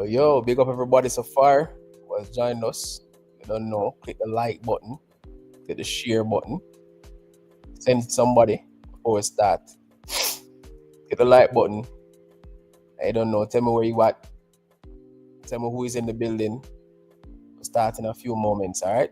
Yo, big up everybody so far who has joined us. If you don't know, click the like button, click the share button, send somebody before we start. Click the like button. I don't know, tell me where you at. Tell me who is in the building. We'll start in a few moments, all right?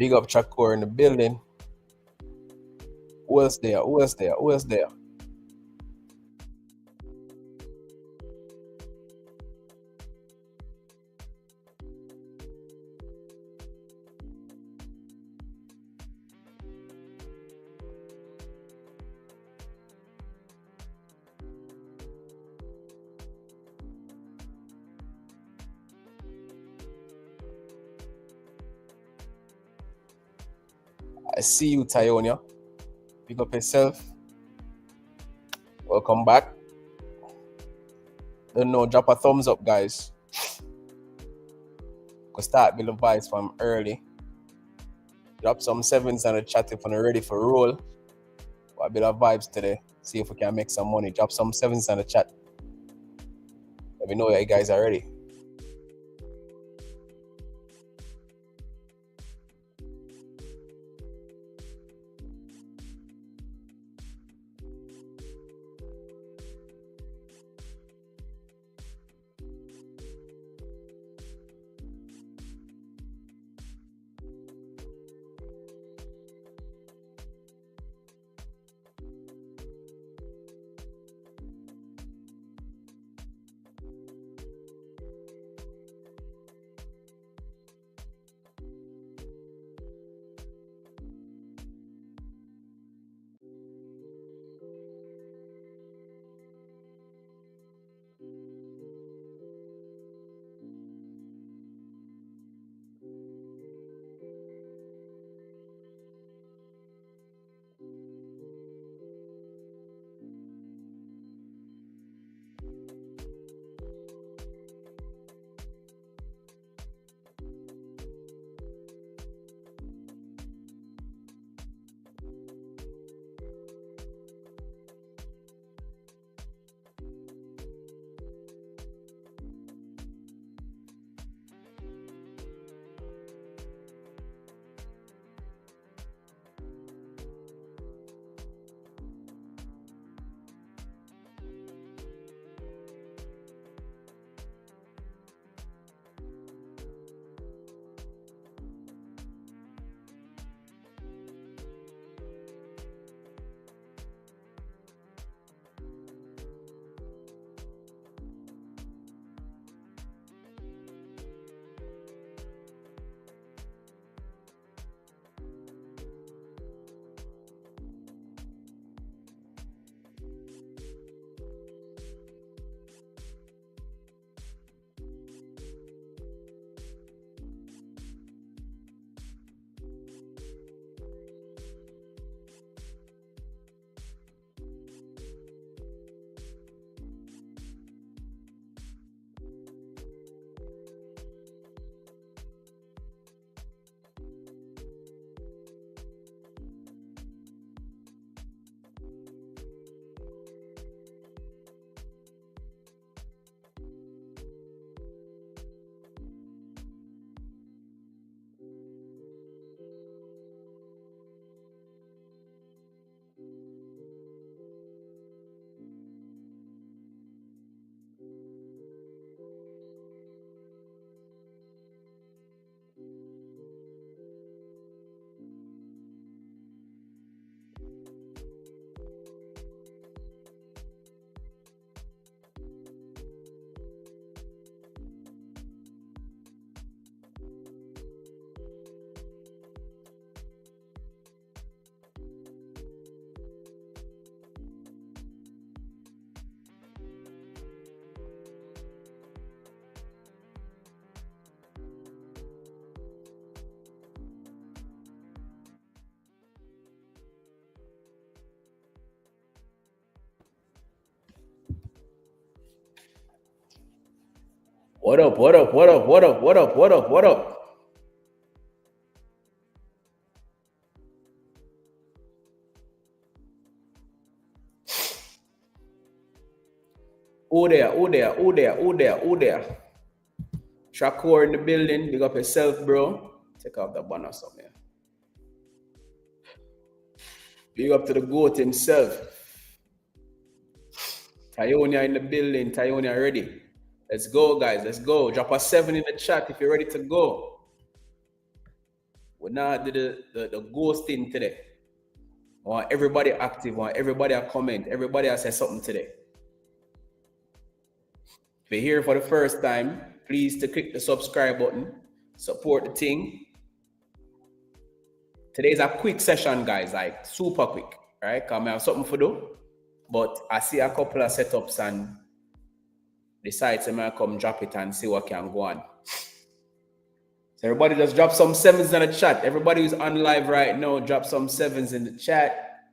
Big up Chakor in the building. Who else there? Who else there? Who else there? I see you, Tyonia. Pick up yourself. Welcome back. Don't know, drop a thumbs up, guys. Go start building vibes from early. Drop some sevens on the chat if you're ready for roll. Got a bit of vibes today. See if we can make some money. Drop some sevens on the chat. Let me know that you guys are ready. What up? What up? What up? What up? What up? What up? What up? Who there? Who there? Who there? Who there? Who there? Shakur in the building. Big up yourself, bro. Take off the banner somewhere. Big up to the GOAT himself. Tyonia in the building. Tyonia ready. Let's go, guys. Let's go. Drop a 7 in the chat if you're ready to go. We now did the ghosting today. I want everybody active. I want everybody to comment. Everybody to say something today. If you're here for the first time, please to click the subscribe button. Support the thing. Today's a quick session, guys. Like super quick. Right? Because I have something to do. But I see a couple of setups and decide to come drop it and see what can go on. So everybody just drop some 7s in the chat. Everybody who's on live right now, drop some 7s in the chat.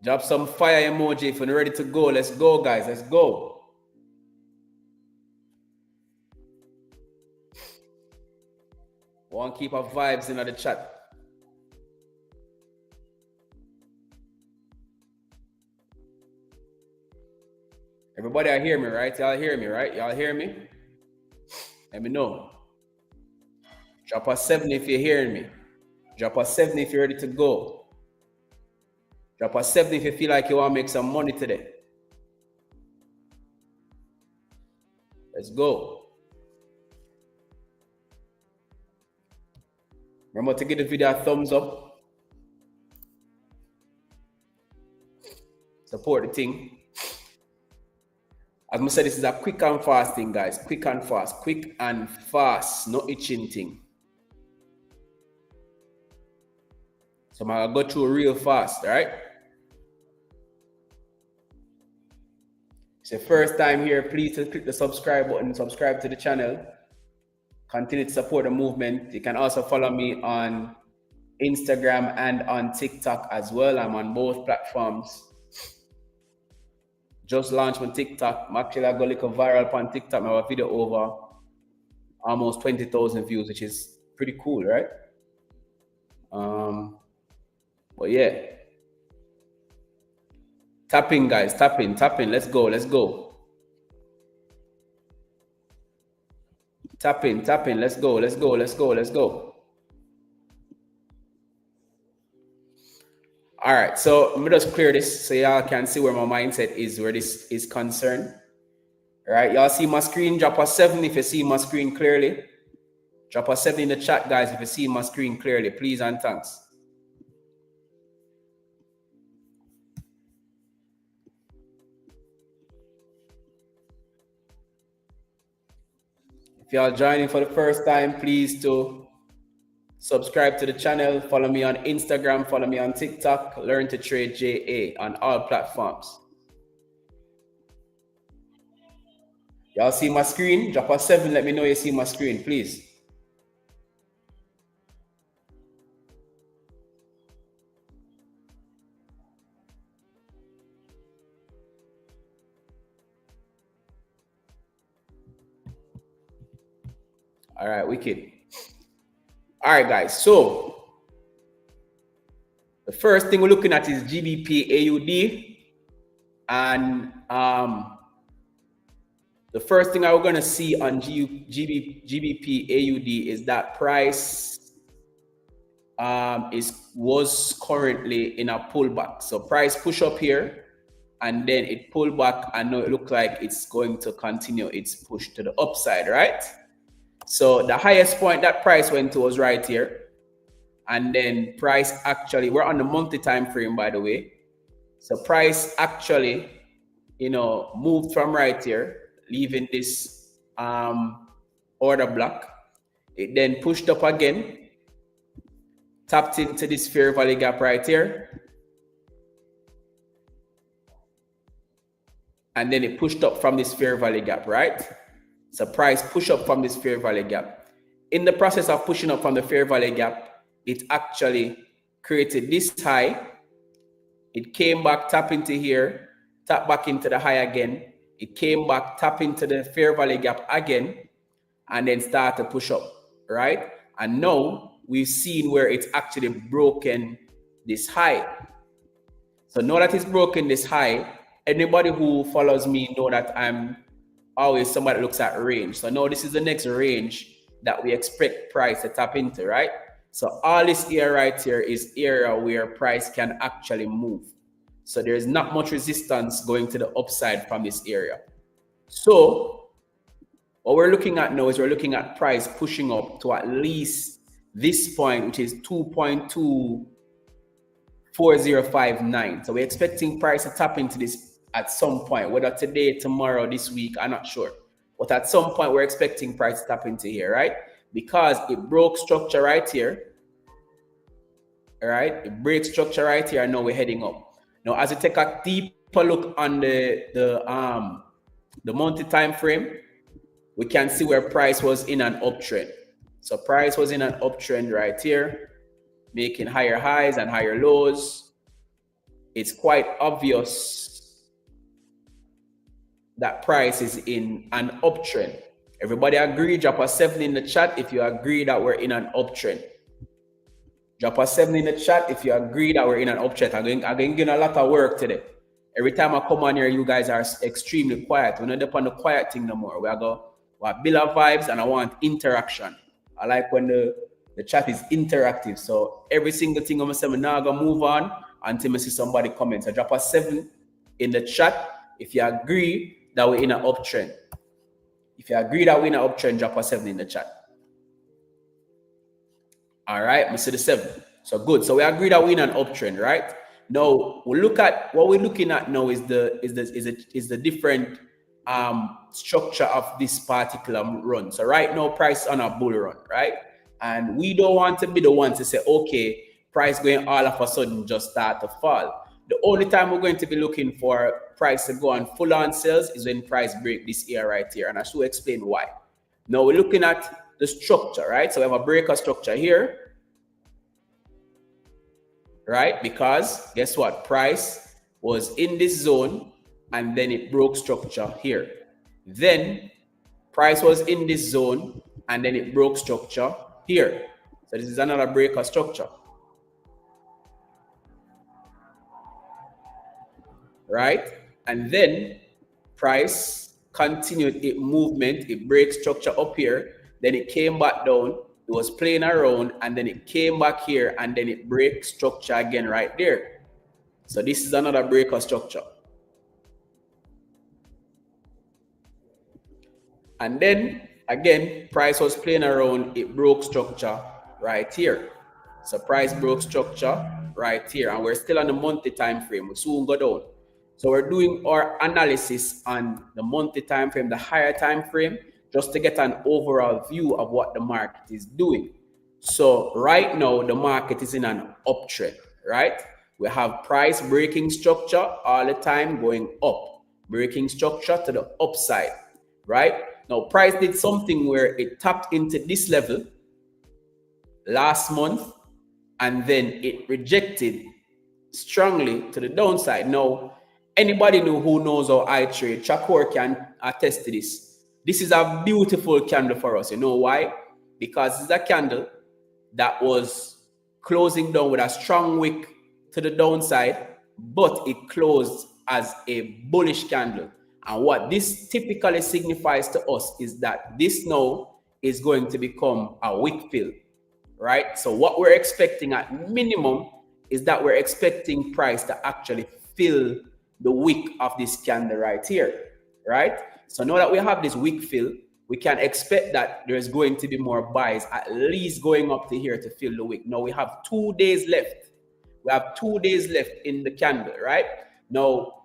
Drop some fire emoji if you're ready to go. Let's go, guys. Let's go. Want to keep our vibes in the chat. Everybody, I hear me, right? Y'all hear me, right? Y'all hear me? Let me know. Drop a 7 if you're hearing me. Drop a 7 if you're ready to go. Drop a 7 if you feel like you want to make some money today. Let's go. Remember to give the video a thumbs up. Support the thing. As I said, this is a quick and fast thing, guys. Quick and fast. Quick and fast. No itching thing. So I'm going to go through real fast, all right? It's your first time here. Please click the subscribe button. Subscribe to the channel. Continue to support the movement. You can also follow me on Instagram and on TikTok as well. I'm on both platforms. Just launched my TikTok. I'm actually going to go little viral on TikTok. I have a video over almost 20,000 views, which is pretty cool, right? But yeah. Tap in, guys. Tap in. Tap in. Let's go. Let's go. Tap in. Tap in. Let's go. Let's go. Let's go. Let's go. All right, so let me just clear this so y'all can see where my mindset is, where this is concerned. All right, y'all see my screen? Drop a 7 if you see my screen clearly. Drop a 7 in the chat, guys, if you see my screen clearly, please and thanks. If y'all joining for the first time, please to subscribe to the channel, follow me on Instagram, follow me on TikTok, Learn to Trade JA on all platforms. Y'all see my screen? Drop a 7, let me know you see my screen, please. All right, wicked. All right, guys, so the first thing we're looking at is GBPUSD, and the first thing I'm going to see on GBPUSD is that price was currently in a pullback. So price push up here, and then it pulled back, and now it looks like it's going to continue its push to the upside, right? So the highest point that price went to was right here. And then price actually, we're on the monthly time frame, by the way. So price actually, moved from right here, leaving this order block. It then pushed up again, tapped into this fair value gap right here. And then it pushed up from this fair value gap, right? So price push up from this fair value gap. In the process of pushing up from the fair value gap, it actually created this high. It came back, tap into here, tap back into the high again. It came back, tap into the fair value gap again, and then start to push up, right? And now we've seen where it's actually broken this high. So now that it's broken this high, anybody who follows me know that I'm always somebody that looks at range. So now this is the next range that we expect price to tap into, right? So all this area right here is area where price can actually move. So there's not much resistance going to the upside from this area. So what we're looking at now is we're looking at price pushing up to at least this point, which is 2.24059. So we're expecting price to tap into this at some point, whether today, tomorrow, this week, I'm not sure. But at some point, we're expecting price to tap into here, right? Because it broke structure right here. All right, it breaks structure right here, and now we're heading up. Now, as you take a deeper look on the monthly time frame, we can see where price was in an uptrend. So price was in an uptrend right here, making higher highs and higher lows. It's quite obvious that price is in an uptrend. Everybody agree? Drop a 7 in the chat if you agree that we're in an uptrend. Drop a 7 in the chat if you agree that we're in an uptrend. I'm going to get a lot of work today. Every time I come on here, you guys are extremely quiet. We're not on the quiet thing no more. We want bill of vibes, and I want interaction. I like when the chat is interactive. So every single thing I'm going to say, I'm not going to move on until I see somebody comment. So drop a 7 in the chat if you agree that we're in an uptrend. If you agree that we're in an uptrend, drop a 7 in the chat. All right, we see the 7. So good. So we agree that we're in an uptrend, right? Now we look at what we're looking at now is the different structure of this particular run. So right now, price is on a bull run, right? And we don't want to be the ones to say, okay, price going all of a sudden just start to fall. The only time we're going to be looking for price to go on full on sales is when price break this area right here. And I should explain why. Now we're looking at the structure, right? So we have a breaker structure here, right? Because guess what? Price was in this zone and then it broke structure here. Then price was in this zone and then it broke structure here. So this is another breaker structure. Right? And then price continued its movement. It breaks structure up here. Then it came back down. It was playing around and then it came back here and then it breaks structure again right there. So this is another breaker structure. And then again, price was playing around. It broke structure right here. So price broke structure right here. And we're still on the monthly time frame. We'll soon go down. So we're doing our analysis on the monthly time frame, the higher time frame, just to get an overall view of what the market is doing. So right now, the market is in an uptrend, right? We have price breaking structure all the time going up, breaking structure to the upside, right? Now, price did something where it tapped into this level last month, and then it rejected strongly to the downside. Now, anybody who knows how I trade, Chakor can attest to this. This is a beautiful candle for us. You know why? Because it's a candle that was closing down with a strong wick to the downside, but it closed as a bullish candle. And what this typically signifies to us is that this now is going to become a wick fill, right? So what we're expecting at minimum is that we're expecting price to actually fill the wick of this candle right here, right? So now that we have this wick fill, we can expect that there's going to be more buys, at least going up to here to fill the wick. Now we have 2 days left. We have 2 days left in the candle, right? Now,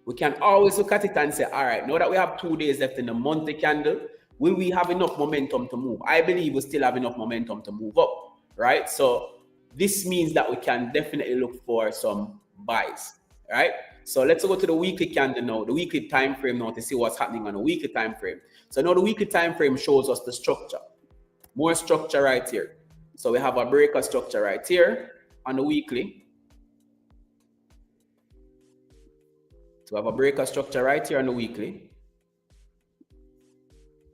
we can always look at it and say, all right, now that we have 2 days left in the monthly candle, will we have enough momentum to move? I believe we still have enough momentum to move up, right? So this means that we can definitely look for some buys, right? So let's go to the weekly candle now, the weekly time frame now to see what's happening on the weekly time frame. So now the weekly time frame shows us the structure, more structure right here. So we have a breaker structure right here on the weekly. So we have a breaker structure right here on the weekly.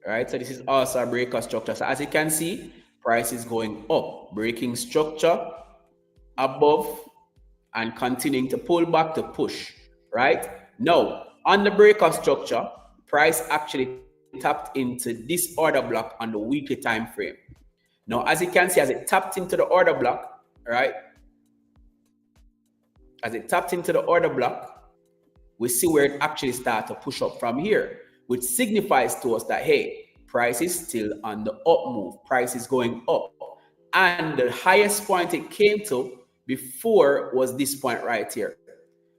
All right, so this is also a breaker structure. So as you can see, price is going up, breaking structure above and continuing to pull back to push, right? Now, on the breaker structure, price actually tapped into this order block on the weekly time frame. Now, as you can see, as it tapped into the order block, right? As it tapped into the order block, we see where it actually starts to push up from here, which signifies to us that, hey, price is still on the up move. Price is going up. And the highest point it came to before was this point right here.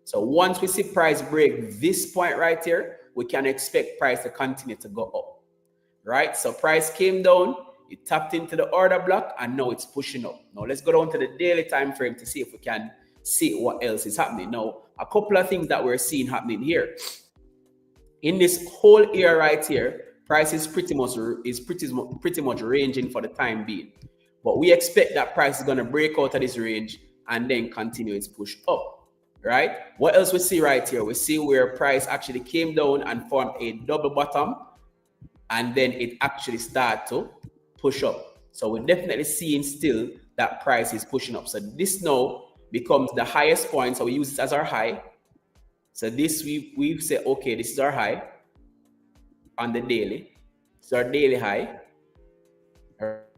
So once we see price break this point right here, we can expect price to continue to go up, right? So price came down, it tapped into the order block, and now it's pushing up. Now let's go down to the daily time frame to see if we can see what else is happening. Now, a couple of things that we're seeing happening here. In this whole area right here, price is pretty much ranging for the time being. But we expect that price is going to break out of this range and then continue its push up, right? What else we see right here? We see where price actually came down and formed a double bottom, and then it actually started to push up. So we're definitely seeing still that price is pushing up. So this now becomes the highest point. So we use it as our high. So this we say, okay, this is our high on the daily. It's our daily high,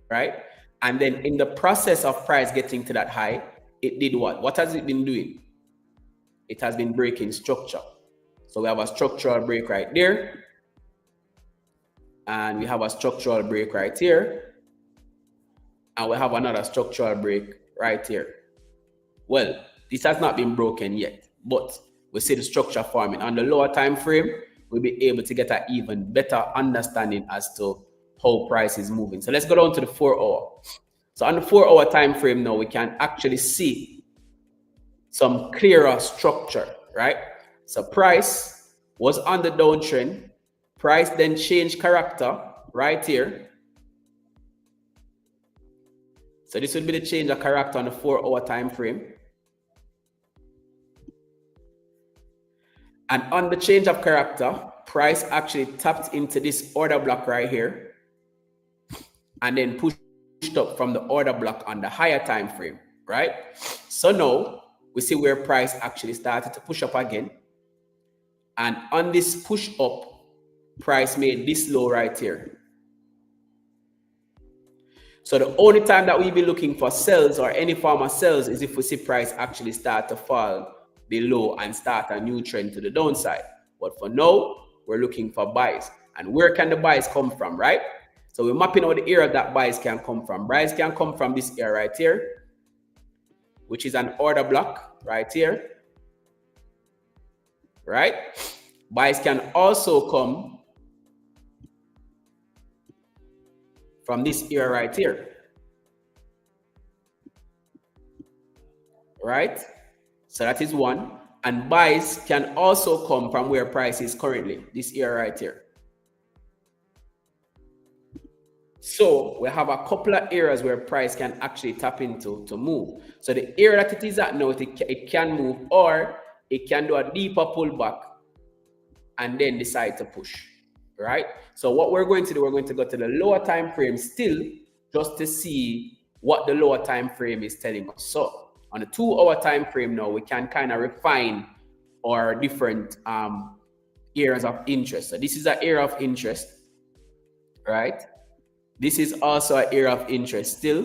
right? And then in the process of price getting to that high, it did what? What has it been doing? It has been breaking structure. So we have a structural break right there. And we have a structural break right here. And we have another structural break right here. Well, this has not been broken yet, but we see the structure forming. On the lower time frame, we'll be able to get an even better understanding as to how price is moving. So let's go down to the 4 hour. So on the 4 hour time frame now, we can actually see some clearer structure, right? So price was on the downtrend. Price then changed character right here. So this would be the change of character on the 4 hour time frame. And on the change of character, price actually tapped into this order block right here and then pushed up from the order block on the higher time frame, right? So now we see where price actually started to push up again. And on this push up, price made this low right here. So the only time that we be looking for sells or any form of sells is if we see price actually start to fall below and start a new trend to the downside. But for now, we're looking for buys. And where can the buys come from, right? So we're mapping out the area that buys can come from. Buys can come from this area right here, which is an order block right here, right? Buys can also come from this area right here, right? So that is one. And buys can also come from where price is currently, this area right here. So we have a couple of areas where price can actually tap into to move. So the area that it is at now, it can move, or it can do a deeper pullback and then decide to push, right? So what we're going to do, we're going to go to the lower time frame still just to see what the lower time frame is telling us. So on the 2 hour time frame now, we can kind of refine our different areas of interest. So this is an area of interest, right? This is also an area of interest still.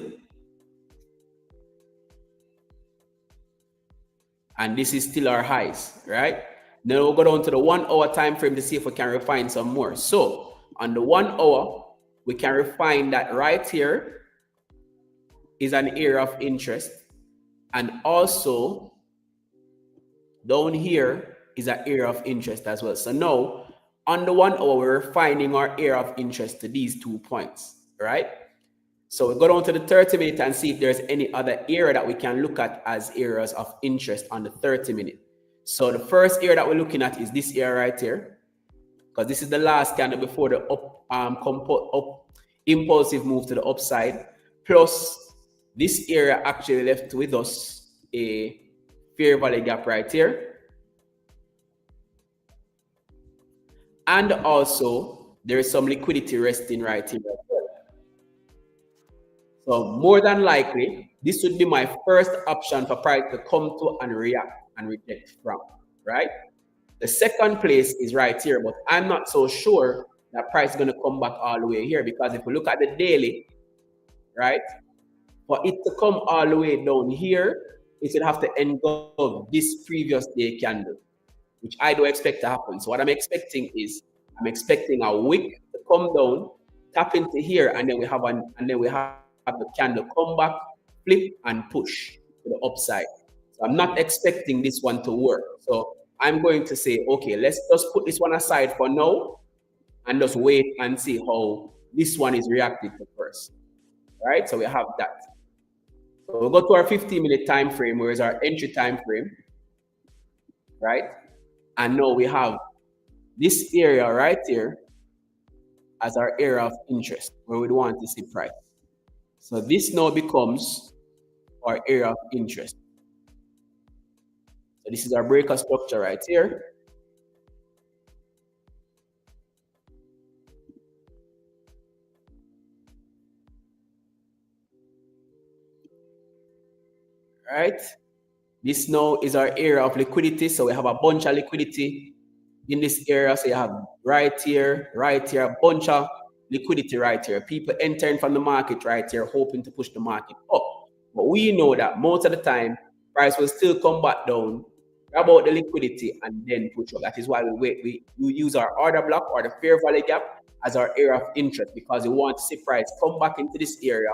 And this is still our highs, right? Now we'll go down to the 1 hour time frame to see if we can refine some more. So on the 1 hour, we can refine that right here is an area of interest. And also down here is an area of interest as well. So now on the 1 hour, we're refining our area of interest to these 2 points, right? So we go down to the 30-minute and see if there's any other area that we can look at as areas of interest on the 30-minute. So the first area that we're looking at is this area right here, because this is the last candle before the impulsive move to the upside. Plus, this area actually left with us a fair value gap right here. And also, there is some liquidity resting right here. So more than likely, this would be my first option for price to come to and react and reject from, right? The second place is right here, but I'm not so sure that price is going to come back all the way here, because if we look at the daily, right, for it to come all the way down here, it would have to engulf this previous day candle, which I don't expect to happen. So what I'm expecting is, I'm expecting a wick to come down, tap into here, and then we have the candle come back, flip, and push to the upside. So I'm not expecting this one to work. So I'm going to say, okay, let's just put this one aside for now and just wait and see how this one is reacting to first. Right? So we have that. So we'll go to our 15-minute time frame, where is our entry time frame, right? And now we have this area right here as our area of interest, where we'd want to see price. So this now becomes our area of interest. So this is our breaker structure right here. Right? This now is our area of liquidity. So we have a bunch of liquidity in this area. So you have right here, a bunch of liquidity right here. People entering from the market right here, hoping to push the market up. But we know that most of the time, price will still come back down, grab out the liquidity, and then push up. That is why we use our order block or the fair value gap as our area of interest, because we want to see price come back into this area,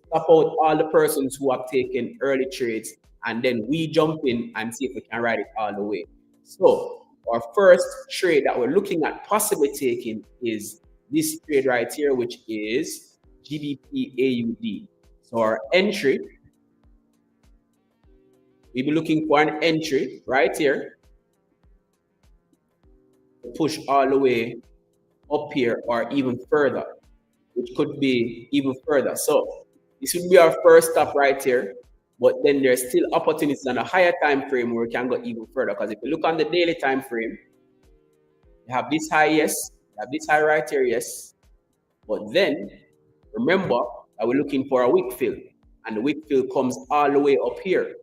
stop out all the persons who have taken early trades, and then we jump in and see if we can ride it all the way. So our first trade that we're looking at possibly taking is this trade right here, which is GBPUSD. So our entry, we'll be looking for an entry right here to push all the way up here or even further, which could be even further. So this would be our first stop right here. But then there's still opportunities on a higher time frame where we can go even further. Because if you look on the daily time frame, you have this high, yes, you have this high right here, yes. But then remember that we're looking for a wick fill, and the wick fill comes all the way up here.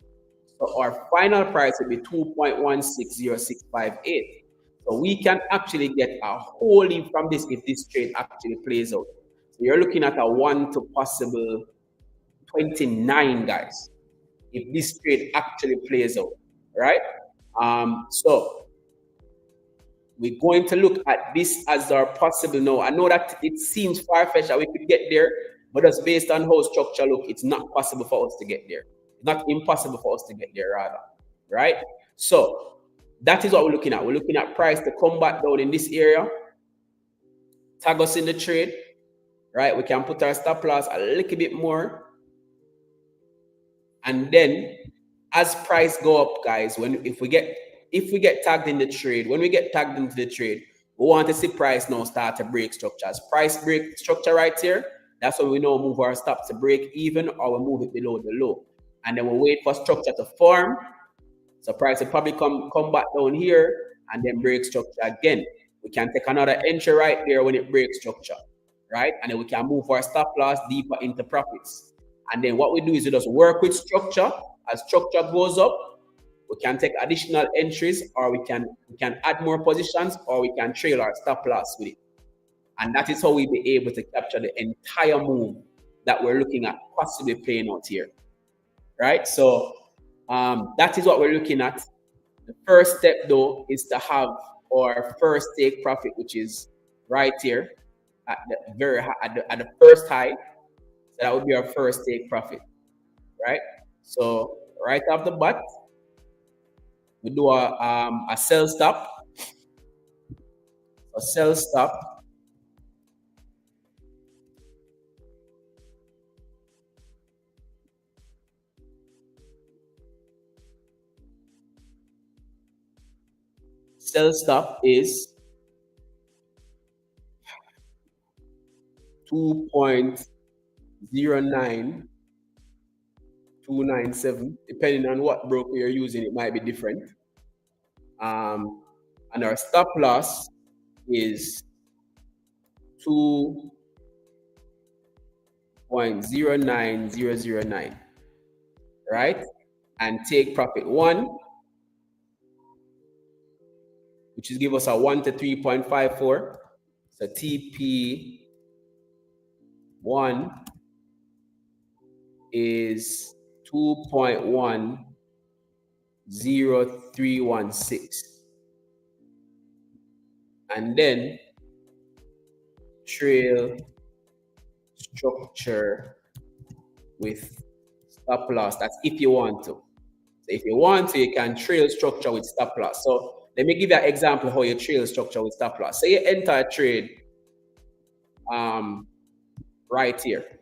So our final price will be 2.160658. So we can actually get a whole lead from this if this trade actually plays out. So you're looking at a 1 to possible 29, guys, if this trade actually plays out, right? So we're going to look at this as our possible now. I know that it seems far-fetched that we could get there, but that's based on how structure look, it's not possible for us to get there. It's not impossible for us to get there, rather, right? So that is what we're looking at. We're looking at price to come back down in this area, tag us in the trade, right? We can put our stop loss a little bit more. And then as price go up, guys, if we get tagged in the trade, when we get tagged into the trade, we want to see price now start to break structure. As price break structure right here, that's when we know move our stop to break even, or we move it below the low. And then we wait for structure to form. So price will probably come back down here and then break structure again. We can take another entry right there when it breaks structure, right? And then we can move our stop loss deeper into profits. And then what we do is we just work with structure. As structure goes up, we can take additional entries, or we can add more positions, or we can trail our stop loss with it. And that is how we be able to capture the entire move that we're looking at possibly playing out here, right? So that is what we're looking at. The first step, though, is to have our first take profit, which is right here at the very high, at the first high. So that would be our first take profit, right? So right off the bat, we do a sell stop. A sell stop. Sell stop is 2.09297. Depending on what broker you're using, it might be different. And our stop loss is 2.09009, right? And take profit 1, which is give us a 1 to 3.54. So TP1 is 2.10316. And then trail structure with stop loss. That's if you want to. So if you want to, you can trail structure with stop loss. So let me give you an example of how you trail structure with stop loss. Say you enter a trade right here,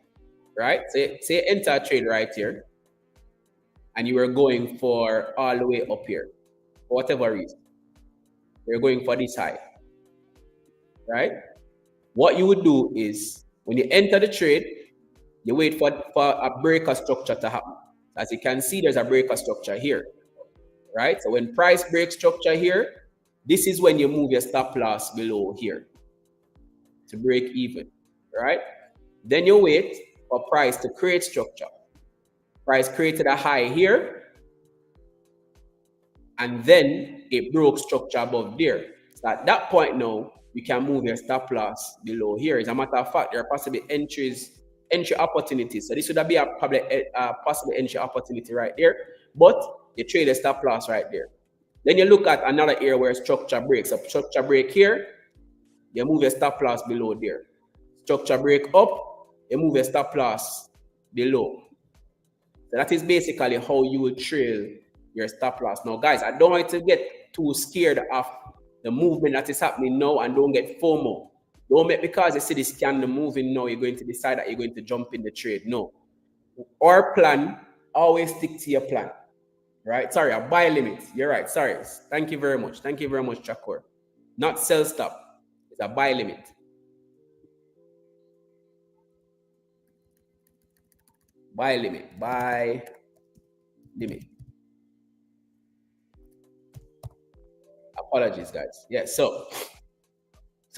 right? Say you enter a trade right here, and you were going for all the way up here, for whatever reason. You're going for this high, right? What you would do is, when you enter the trade, you wait for a breaker structure to happen. As you can see, there's a breaker structure here, right? So when price breaks structure here, this is when you move your stop loss below here to break even, right? Then you wait for price to create structure. Price created a high here, and then it broke structure above there. So at that point now, you can move your stop loss below here. As a matter of fact, there are possibly entry opportunities. So this would be probably a possible entry opportunity right there, but you trade a stop loss right there. Then you look at another area where structure breaks. So structure break here, you move your stop loss below there. Structure break up, you move your stop loss below. So that is basically how you will trail your stop loss. Now, guys, I don't want you to get too scared of the movement that is happening now, and don't get FOMO. Don't make, because you see this candle moving now, you're going to decide that you're going to jump in the trade. No. Our plan, always stick to your plan. Right? Sorry, a buy limit. You're right. Sorry. Thank you very much. Thank you very much, Chakor. Not sell stop. It's a buy limit. Buy limit. Buy limit. Apologies, guys. Yeah, so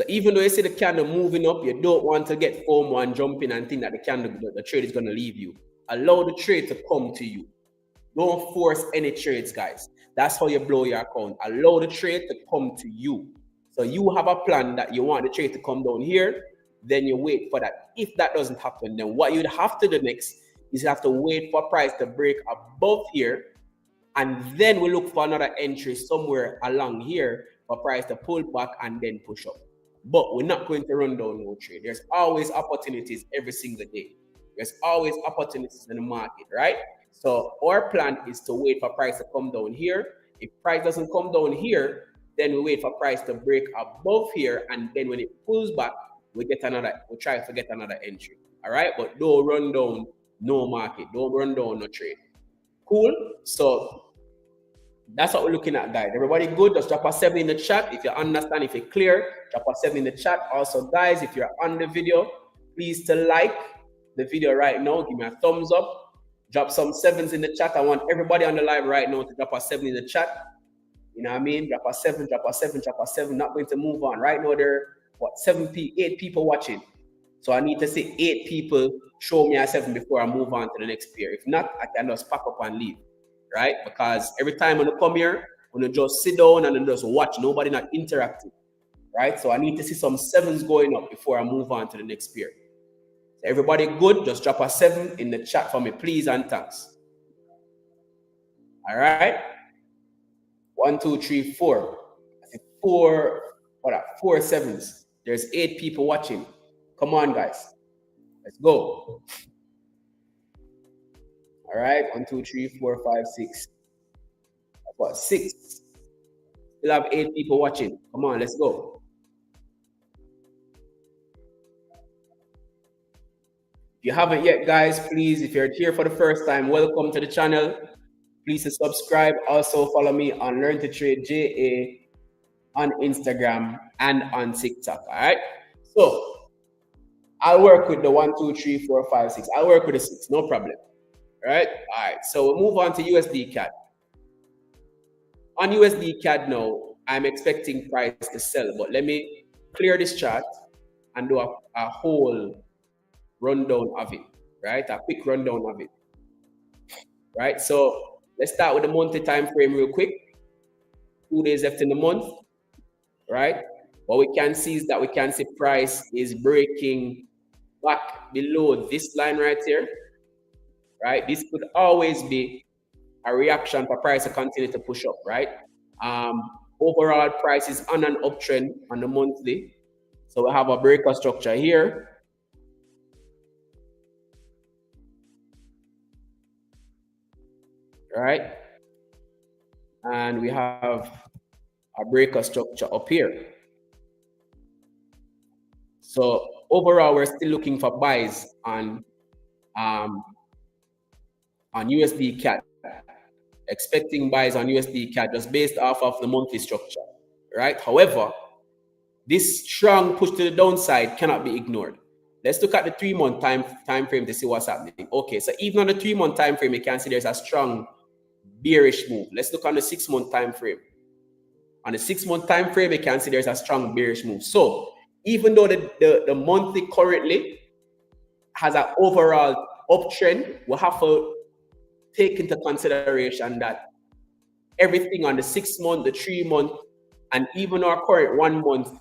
even though you see the candle moving up, you don't want to get FOMO and jump in and think that the trade is going to leave you. Allow the trade to come to you. Don't force any trades, guys. That's how you blow your account. Allow the trade to come to you. So you have a plan that you want the trade to come down here, then you wait for that. If that doesn't happen, then what you'd have to do next is you have to wait for price to break above here, and then we look for another entry somewhere along here for price to pull back and then push up. But we're not going to run down no trade. There's always opportunities every single day. There's always opportunities in the market, right? So our plan is to wait for price to come down here. If price doesn't come down here, then we wait for price to break above here, and then when it pulls back, we try to get another entry. All right, but don't run down no market. Don't run down no trade. Cool. So that's what we're looking at, guys. Everybody good? Just drop a 7 in the chat if you understand, if you're clear. Drop a 7 in the chat. Also, guys, if you're on the video, please to like the video right now. Give me a thumbs up. Drop some 7s in the chat. I want everybody on the live right now to drop a 7 in the chat. You know what I mean? Drop a 7, drop a 7, drop a 7. Not going to move on. Right now, there are, 8 people watching. So I need to see 8 people show me a 7 before I move on to the next pair. If not, I can just pack up and leave. Right? Because every time when I come here, when I just sit down and just watch, nobody not interacting. Right? So I need to see some 7s going up before I move on to the next pair. So everybody good? Just drop a 7 in the chat for me, please and thanks. All right? 1, 2, 3, 4. I think 4 7s. There's 8 people watching. Come on, guys. Let's go. All right, 1, 2, 3, 4, 5, 6. That's what, 6. Still have 8 people watching. Come on, let's go. If you haven't yet, guys, please, if you're here for the first time, welcome to the channel. Please subscribe. Also follow me on Learn to Trade JA on Instagram and on TikTok. All right. So I'll work with the 1, 2, 3, 4, 5, 6. I'll work with the 6, no problem. All right. All right. So we'll move on to USD CAD. On USD CAD now, I'm expecting price to sell, but let me clear this chart and do a whole rundown of it, right? A quick rundown of it, right? So let's start with the monthly time frame real quick. 2 days left in the month, right? What we can see is that we can see price is breaking back below this line right here, right? This could always be a reaction for price to continue to push up, right? Overall, price is on an uptrend on the monthly. So we have a breaker structure here. Right? And we have a breaker structure up here. So overall, we're still looking for buys on USD CAD, expecting buys on USD CAD just based off of the monthly structure, right? However, this strong push to the downside cannot be ignored. Let's look at the 3-month time frame to see what's happening. Okay, so even on the 3-month time frame, you can see there's a strong bearish move. Let's look on the 6-month time frame. On the 6-month time frame, you can see there's a strong bearish move. So even though the monthly currently has an overall uptrend, we'll have to take into consideration that everything on the 6-month, the 3-month, and even our current 1-month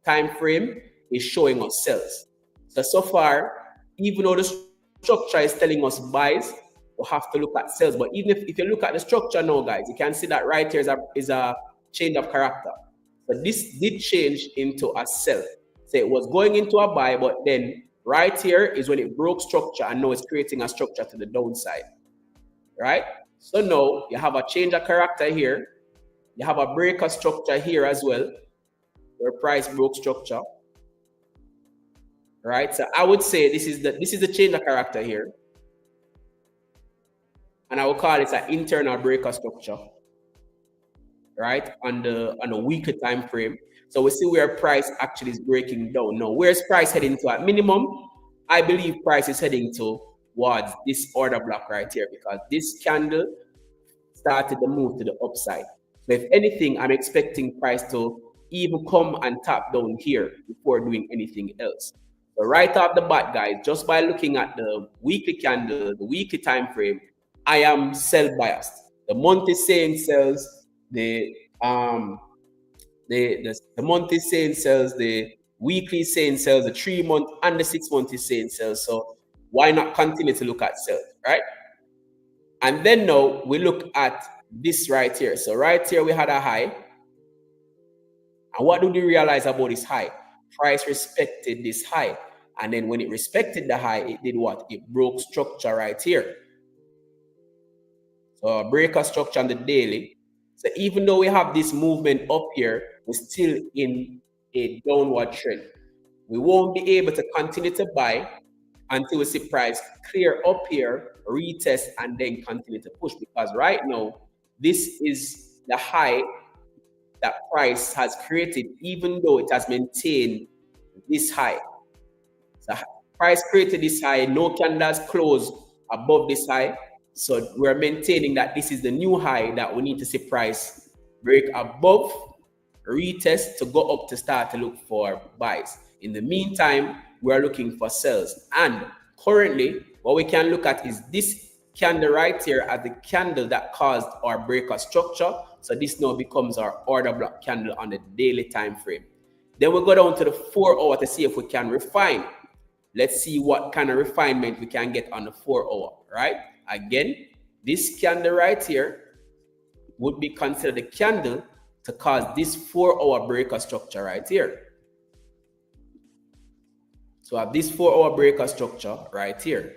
time frame is showing us sells. So far, even though the structure is telling us buys, we'll have to look at sells. But even if you look at the structure now, guys, you can see that right here is a change of character. So this did change into a sell. So it was going into a buy, but then right here is when it broke structure, and now it's creating a structure to the downside, right? So now you have a change of character here. You have a breaker structure here as well, where price broke structure, right? So I would say this is the change of character here, and I would call it an internal breaker structure, right? On the weekly time frame. So we see where price actually is breaking down. Now, where's price heading to? At minimum, I believe price is heading towards this order block right here, because this candle started the move to the upside. So if anything, I'm expecting price to even come and tap down here before doing anything else. So right off the bat, guys, just by looking at the weekly candle, the weekly time frame, I am sell biased. The month is saying sells, the month is saying sells, the weekly is saying sells, the 3-month and the 6-month is saying sells. So why not continue to look at sells, right? And then now we look at this right here. So right here we had a high. And what do we realize about this high? Price respected this high. And then when it respected the high, it did what? It broke structure right here. So a breaker structure on the daily. So even though we have this movement up here, we're still in a downward trend. We won't be able to continue to buy until we see price clear up here, retest, and then continue to push. Because right now, this is the high that price has created, even though it has maintained this high. So price created this high, no candles close above this high. So we're maintaining that this is the new high that we need to see price break above, retest to go up to start to look for buys. In the meantime, we're looking for sells. And currently, what we can look at is this candle right here as the candle that caused our breaker structure. So this now becomes our order block candle on the daily time frame. Then we'll go down to the 4-hour to see if we can refine. Let's see what kind of refinement we can get on the 4-hour, right? Again, this candle right here would be considered the candle to cause this 4-hour breaker structure right here. So I have this 4-hour breaker structure right here.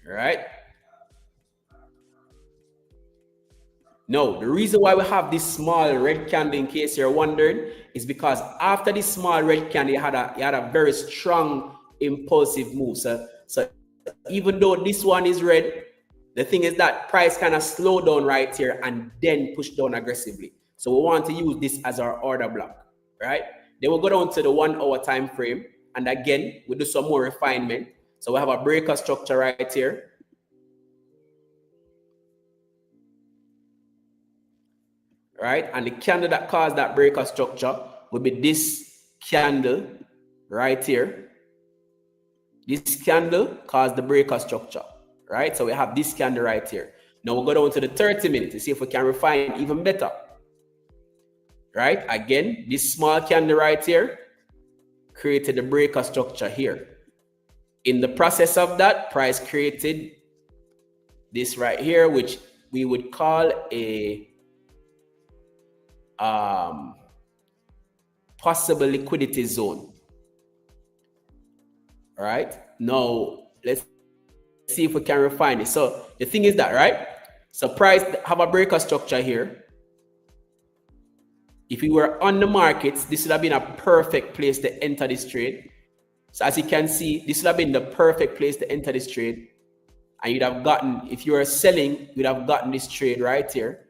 All right. Now, the reason why we have this small red candle, in case you're wondering, is because after this small red candle, you had a very strong impulsive move. So even though this one is red, the thing is that price kind of slowed down right here and then pushed down aggressively. So we want to use this as our order block, right? Then we'll go down to the 1-hour time frame. And again, we'll do some more refinement. So we have a breaker structure right here. Right? And the candle that caused that breaker structure would be this candle right here. This candle caused the breaker structure, right? So we have this candle right here. Now we'll go down to the 30 minutes to see if we can refine it even better. Right? Again, this small candle right here created the breaker structure here. In the process of that, price created this right here, which we would call a possible liquidity zone. All right, now let's see if we can refine it. So the thing is that, right, so price have a breaker structure here. If we were on the markets, this would have been a perfect place to enter this trade. So as you can see, this would have been the perfect place to enter this trade. And you'd have gotten, if you were selling, you'd have gotten this trade right here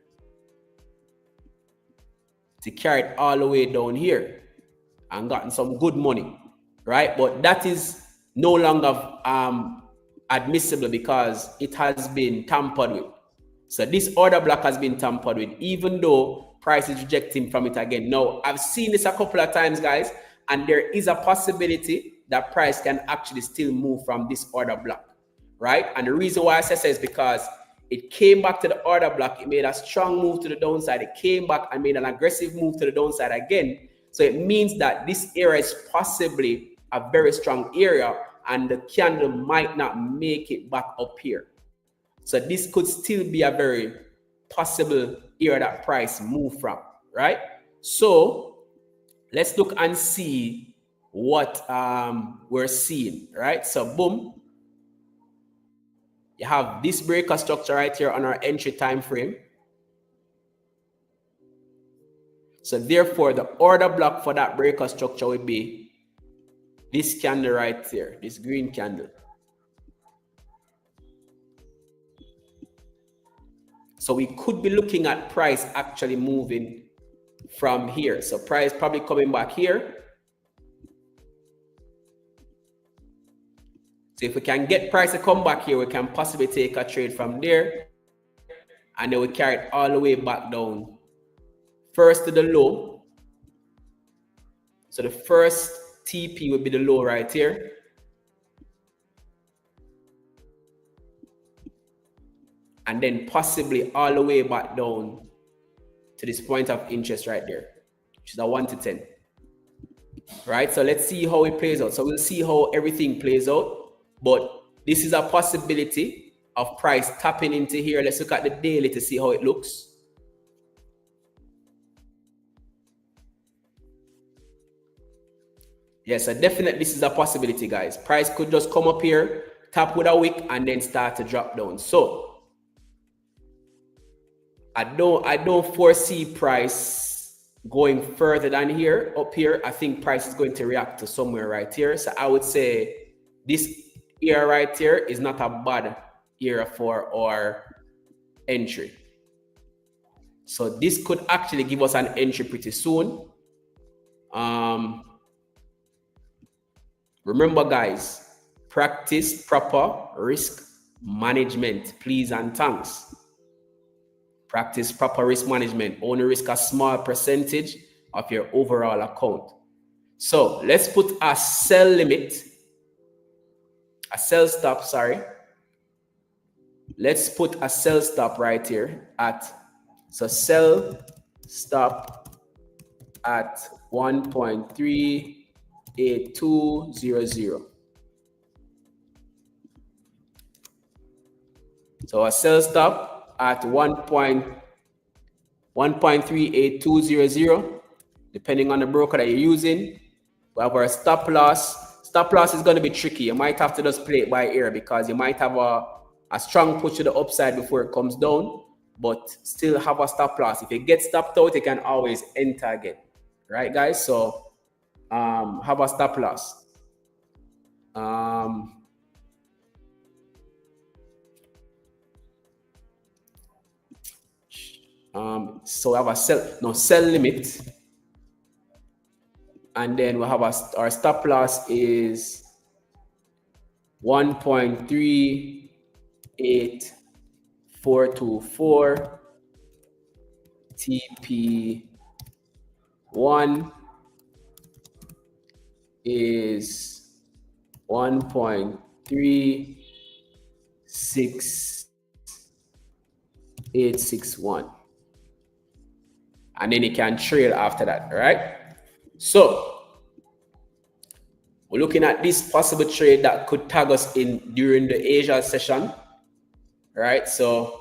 to carry it all the way down here and gotten some good money, right? But that is no longer admissible because it has been tampered with. So this order block has been tampered with, even though price is rejecting from it again. Now, I've seen this a couple of times, guys, and there is a possibility that price can actually still move from this order block, right? And the reason why I say so is because it came back to the order block. It made a strong move to the downside. It came back and made an aggressive move to the downside again. So it means that this area is possibly a very strong area and the candle might not make it back up here. So this could still be a very possible area that price move from, right? So let's look and see what we're seeing, right? So boom, you have this breaker structure right here on our entry time frame. So therefore, the order block for that breaker structure would be this candle right here, this green candle. So we could be looking at price actually moving from here. So price probably coming back here. So if we can get price to come back here, we can possibly take a trade from there. And then we carry it all the way back down. First to the low. So the first TP would be the low right here. And then possibly all the way back down to this point of interest right there, which is a 1 to 10. Right? So let's see how it plays out. So we'll see how everything plays out. But this is a possibility of price tapping into here. Let's look at the daily to see how it looks. Yes, so definitely this is a possibility, guys. Price could just come up here, tap with a wick, and then start to drop down. So I don't foresee price going further than here, up here. I think price is going to react to somewhere right here. So I would say this area right here is not a bad area for our entry. So this could actually give us an entry pretty soon. Remember, guys, practice proper risk management, please and thanks. Practice proper risk management. Only risk a small percentage of your overall account. So let's put a sell limit, a sell stop, sorry. Let's put a sell stop right here at, so sell stop at 1.38200. So a sell stop at 1.38200, depending on the broker that you're using. We have our stop loss. Stop loss is going to be tricky. You might have to just play it by ear because you might have a strong push to the upside before it comes down, but still have a stop loss. If it gets stopped out, you can always enter again. Right, guys? So have a stop loss. So we have a sell limit, and then we have our stop loss is 1.38424 TP1 is 1.36861. And then it can trail after that, right? So we're looking at this possible trade that could tag us in during the Asia session, right? So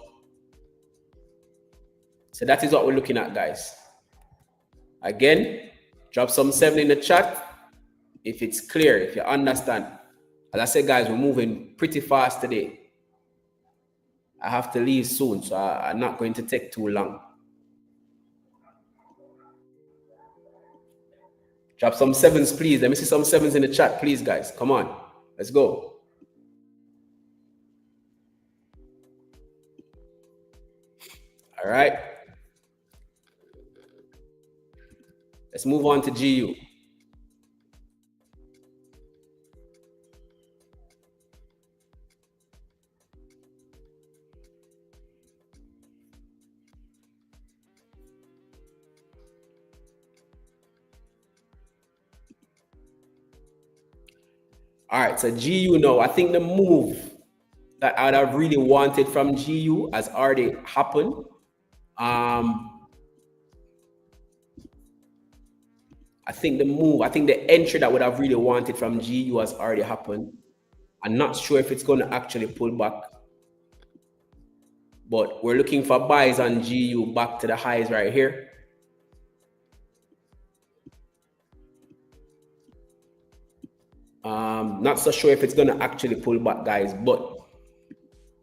that is what we're looking at, guys. Again, drop some 7 in the chat if it's clear, if you understand. As I said, guys, we're moving pretty fast today. I have to leave soon, so I'm not going to take too long. Drop some 7s, please. Let me see some 7s in the chat, please, guys. Come on, let's go. All right. Let's move on to GU. All right, so GU now, I think the move that I'd have really wanted from GU has already happened. I think the entry that would have really wanted from GU has already happened. I'm not sure if it's going to actually pull back, but we're looking for buys on GU back to the highs right here. Not so sure if it's going to actually pull back, guys, but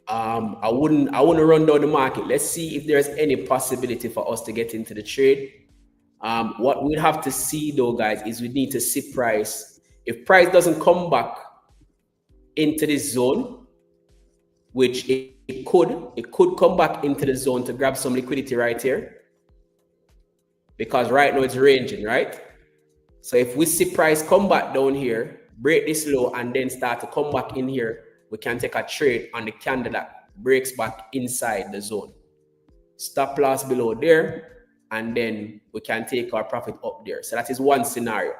I wouldn't run down the market. Let's see if there's any possibility for us to get into the trade. What we'd have to see though, guys, is we need to see price. If price doesn't come back into this zone, which it could come back into the zone to grab some liquidity right here, because right now it's ranging, right? So if we see price come back down here, break this low, and then start to come back in here, we can take a trade on the candle that breaks back inside the zone. Stop loss below there, and then we can take our profit up there. So that is one scenario.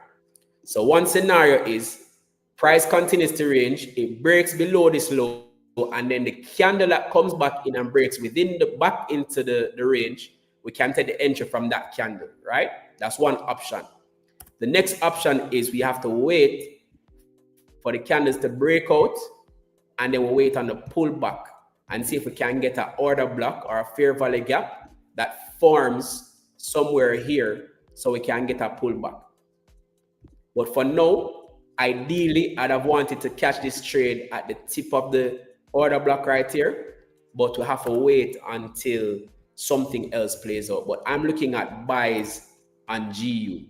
So one scenario is price continues to range, it breaks below this low, and then the candle that comes back in and breaks within the back into the range, we can take the entry from that candle, right? That's one option. The next option is we have to wait for the candles to break out, and then we'll wait on the pullback and see if we can get an order block or a fair value gap that forms somewhere here so we can get a pullback. But for now, ideally, I'd have wanted to catch this trade at the tip of the order block right here, but we have to wait until something else plays out. But I'm looking at buys on GU.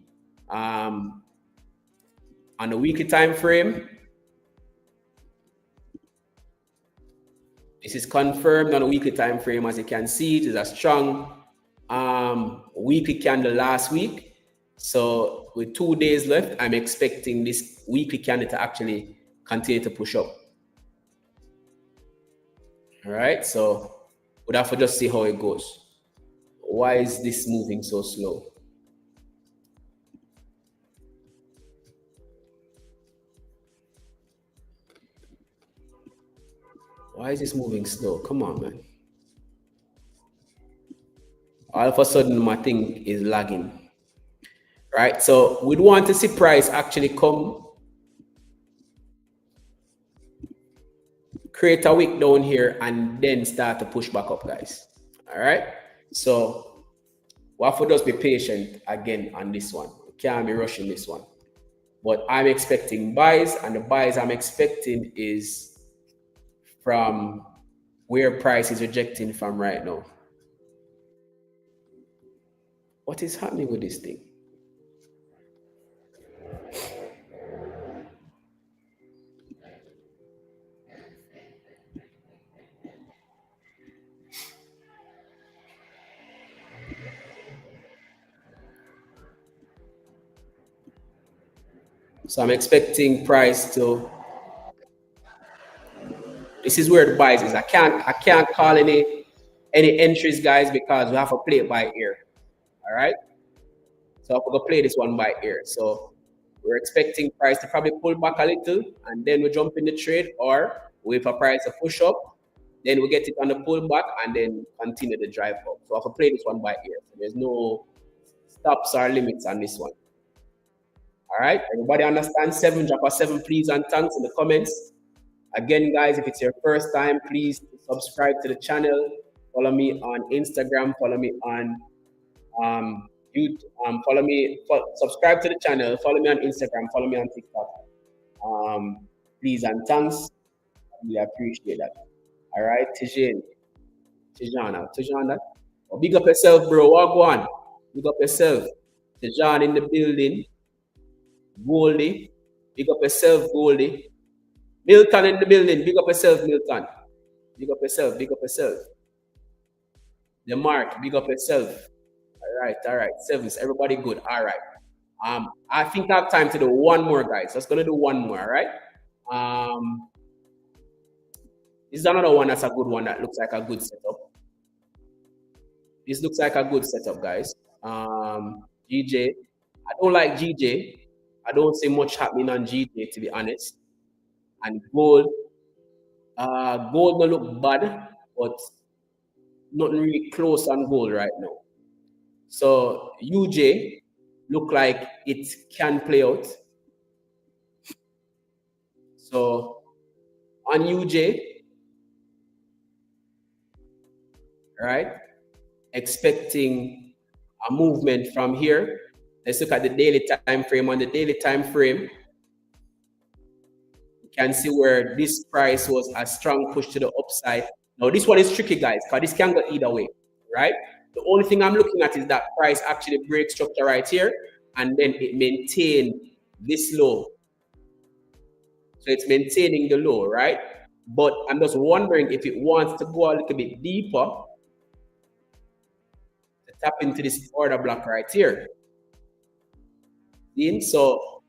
On the weekly time frame, this is confirmed on a weekly time frame. As you can see, it is a strong weekly candle last week. So with 2 days left, I'm expecting this weekly candle to actually continue to push up. All right, so we'll have to just see how it goes. Why is this moving so slow? Why is this moving slow? Come on, man. All of a sudden, my thing is lagging. Right? So we'd want to see price actually come, create a wick down here, and then start to push back up, guys. All right? So we have to just be patient again on this one. We can't be rushing this one. But I'm expecting buys, and the buys I'm expecting is from where price is rejecting from right now. What is happening with this thing? So I'm expecting price to, this is where the buys is. I can't call any entries, guys, because we have to play it by ear. All right. So I'm gonna play this one by ear. So we're expecting price to probably pull back a little, and then we jump in the trade, or wait for price to push up, then we get it on the pullback, and then continue the drive up. So I can play this one by ear. So there's no stops or limits on this one. All right, everybody understand? 7, drop a 7 please and thanks in the comments. Again, guys, if it's your first time, please subscribe to the channel. Follow me on Instagram. Follow me on YouTube. Subscribe to the channel. Follow me on Instagram. Follow me on TikTok. Please and thanks. I really appreciate that. All right, Tijana. Oh, big up yourself, bro. Walk on. Big up yourself. Tijan in the building. Goldie. Big up yourself, Goldie. Milton in the building. Big up yourself, Milton. Big up yourself. Big up yourself. The Mark. Big up yourself. All right. Sevens. Everybody good. All right. I think I have time to do one more, guys. Just gonna do one more. All right. This is another one that's a good one that looks like a good setup. This looks like a good setup, guys. GJ. I don't like GJ. I don't see much happening on GJ, to be honest. And gold. Gold don't look bad, but nothing really close on gold right now. So UJ look like it can play out. So on UJ, right, expecting a movement from here. Let's look at the daily time frame. On the daily time frame, you can see where this price was a strong push to the upside. Now this one is tricky, guys, because this can go either way, right? The only thing I'm looking at is that price actually breaks structure right here, and then it maintained this low. So it's maintaining the low, right? But I'm just wondering if it wants to go a little bit deeper to tap into this order block right here. So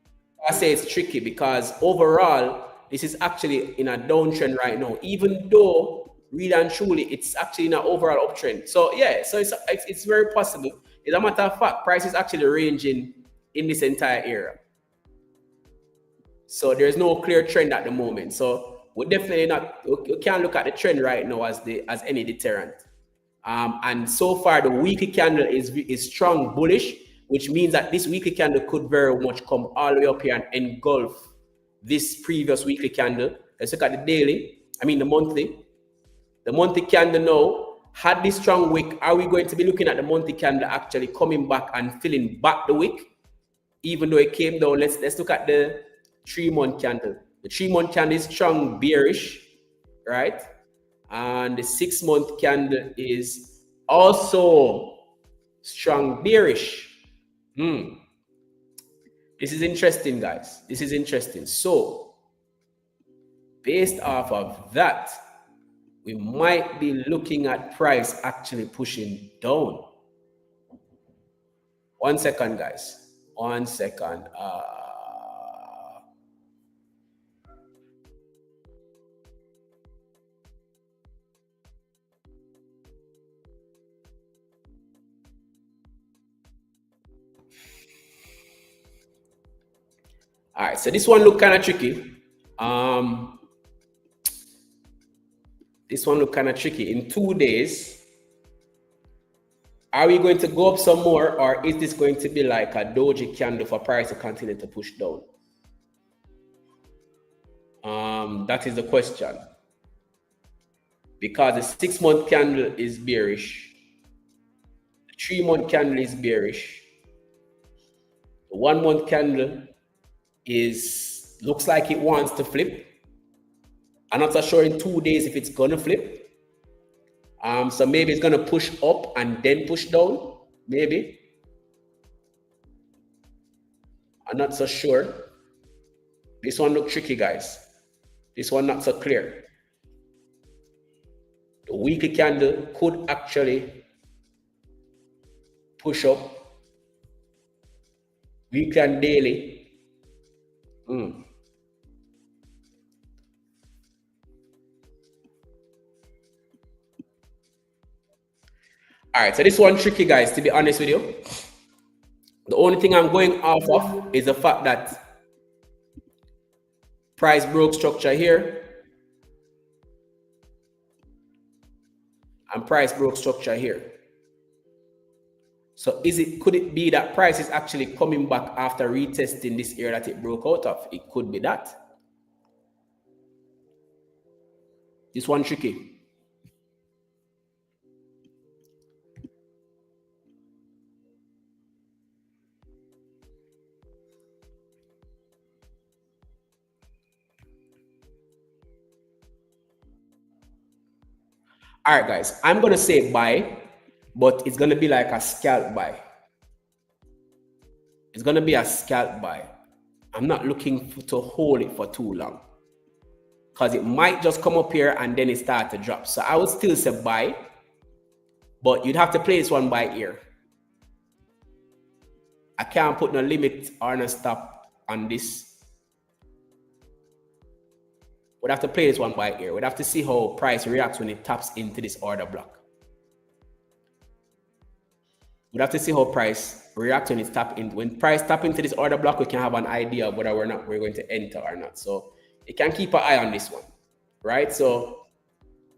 I say it's tricky because overall, this is actually in a downtrend right now, even though really and truly it's actually in an overall uptrend. So yeah, so it's very possible. As a matter of fact, price is actually ranging in this entire area. So there's no clear trend at the moment. So we're definitely not, we can't look at the trend right now as any deterrent. And so far the weekly candle is strong bullish, which means that this weekly candle could very much come all the way up here and engulf this previous weekly candle. Let's look at the daily, the monthly. The monthly candle now had this strong wick. Are we going to be looking at the monthly candle actually coming back and filling back the wick? Even though it came down, let's look at the 3-month candle. The 3-month candle is strong bearish, right? And the 6-month candle is also strong bearish. This is interesting, guys. This is interesting. So, based off of that, we might be looking at price actually pushing down. 1 second, guys. 1 second. All right, so this one look kind of tricky. This one look kind of tricky. In 2 days, are we going to go up some more, or is this going to be like a doji candle for price to continue to push down? That is the question. Because the 6-month candle is bearish. The 3-month candle is bearish. The 1-month candle looks like it wants to flip. I'm not so sure in 2 days if it's gonna flip. So maybe it's gonna push up and then push down. Maybe. I'm not so sure. This one look tricky, guys. This one not so clear. The weekly candle could actually push up. Weekly and daily. All right, so this one tricky, guys, to be honest with you. The only thing I'm going off of is the fact that Price broke structure here. And price broke structure here. So could it be that price is actually coming back after retesting this area that it broke out of? It could be that. This one tricky. All right, guys, I'm going to say buy, but it's going to be like a scalp buy. It's going to be a scalp buy. I'm not looking to hold it for too long because it might just come up here and then it start to drop. So I would still say buy, but you'd have to play this one by ear. I can't put no limit or no stop on this. We'd have to play this one by ear. We'd have to see how price reacts when it taps into this order block. We'd have to see how price reacts when it tap in. When price tap into this order block, we can have an idea of whether we're going to enter or not. So you can keep an eye on this one, right? So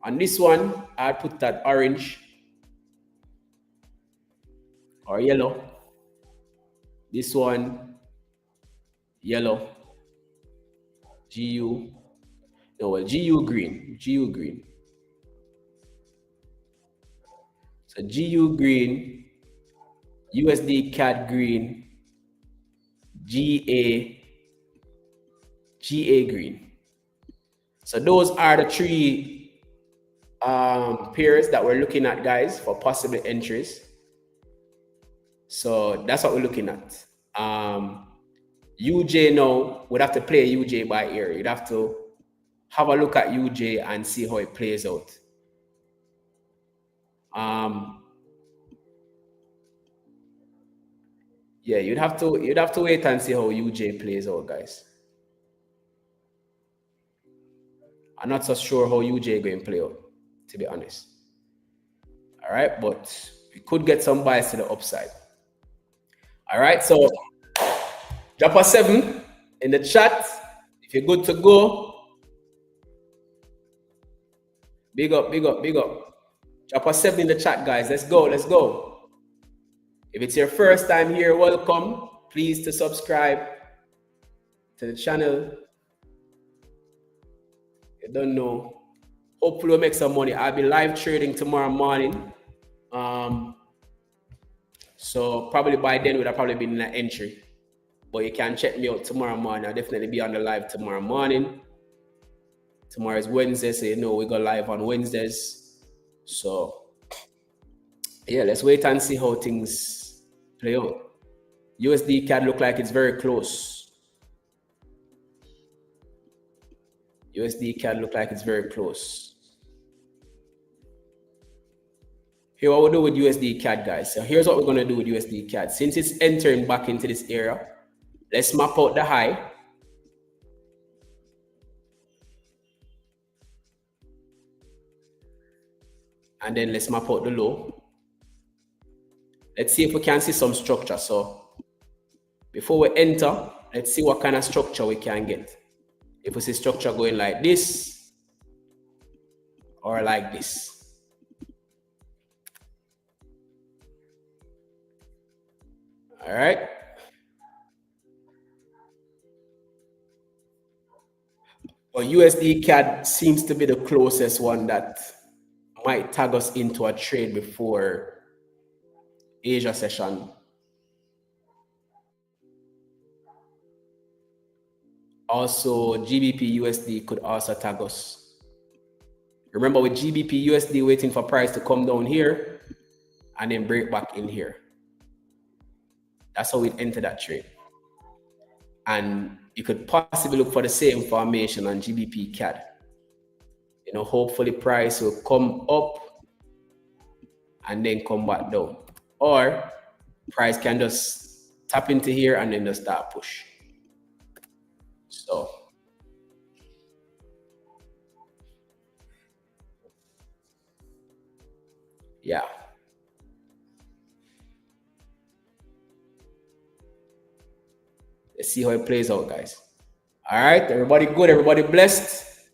on this one, I'll put that orange or yellow. This one, yellow. GU. No, well, GU green. GU green. So GU green, USD CAD green, GA green. So those are the three pairs that we're looking at, guys, for possible entries. So that's what we're looking at. UJ now, we'd have to play UJ by ear. You'd have to have a look at UJ and see how it plays out. Yeah, you'd have to wait and see how UJ plays out, guys. I'm not so sure how UJ going to play out, to be honest. All right, but we could get some bias to the upside. All right, so drop a 7 in the chat if you're good to go. Big up, big up, big up. Drop a 7 in the chat, guys. Let's go, let's go. If it's your first time here, welcome. Please to subscribe to the channel. You don't know. Hopefully we'll make some money. I'll be live trading tomorrow morning. So probably by then would have probably been an entry. But you can check me out tomorrow morning. I'll definitely be on the live tomorrow morning. Tomorrow is Wednesday, so you know we go live on Wednesdays. So yeah, let's wait and see how things play out. USD CAD look like it's very close. USD CAD look like it's very close. Here what we do with USD CAD, guys. So here's what we're gonna do with USD CAD. Since it's entering back into this area, let's map out the high. And then let's map out the low. Let's see if we can see some structure. So before we enter, let's see what kind of structure we can get. If we see structure going like this or like this. All right. Well, USD CAD seems to be the closest one that might tag us into a trade before Asia session. Also, GBPUSD could also tag us. Remember, with GBPUSD waiting for price to come down here and then break back in here. That's how we'd enter that trade. And you could possibly look for the same formation on GBP CAD. You know, hopefully price will come up and then come back down. Or price can just tap into here and then just start push. So yeah. Let's see how it plays out, guys. All right, everybody good, everybody blessed.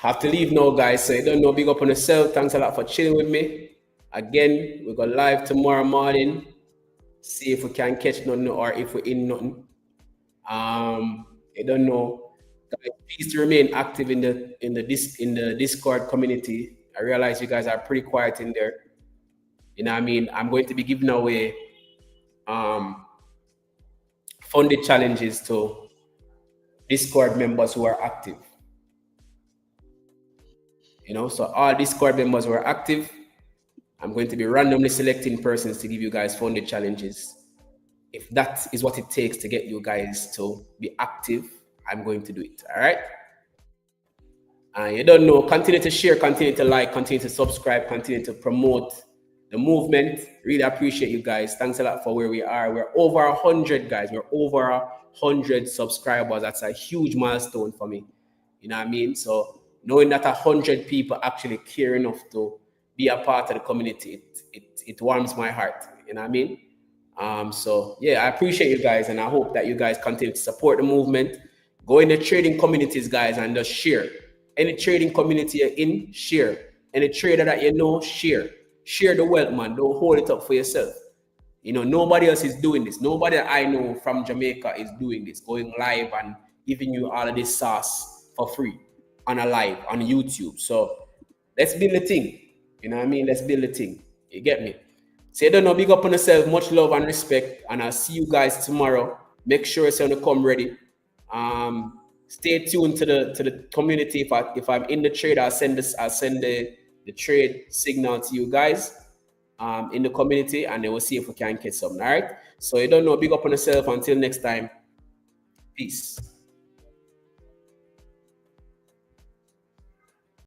Have to leave now, guys. So you don't know, big up on yourself. Thanks a lot for chilling with me. Again, we go live tomorrow morning. See if we can catch nothing or if we're in nothing. I don't know. Guys, please remain active in the Discord community. I realize you guys are pretty quiet in there. You know what I mean? I'm going to be giving away funded challenges to Discord members who are active. You know, so all Discord members who are active, I'm going to be randomly selecting persons to give you guys funded challenges. If that is what it takes to get you guys to be active, I'm going to do it. All right. You don't know, continue to share, continue to like, continue to subscribe, continue to promote the movement. Really appreciate you guys. Thanks a lot for where we are. We're over 100 guys. We're over 100 subscribers. That's a huge milestone for me. You know what I mean? So knowing that 100 people actually care enough to be a part of the community, it warms my heart. You know what I mean? So yeah, I appreciate you guys, and I hope that you guys continue to support the movement. Go in the trading communities, guys, and just share. Any trading community you're in, share. Any trader that you know, share. Share the wealth, man. Don't hold it up for yourself. You know, nobody else is doing this. Nobody that I know from Jamaica is doing this, going live and giving you all of this sauce for free on a live on YouTube. So let's build a thing. You know what I mean? Let's build a thing. You get me? So you don't know, big up on yourself, much love and respect, and I'll see you guys tomorrow. Make sure you're gonna come ready. Stay tuned to the community. If I'm in the trade, I'll send the trade signal to you guys in the community, and then we'll see if we can get something. All right. So you don't know, big up on yourself. Until next time, peace.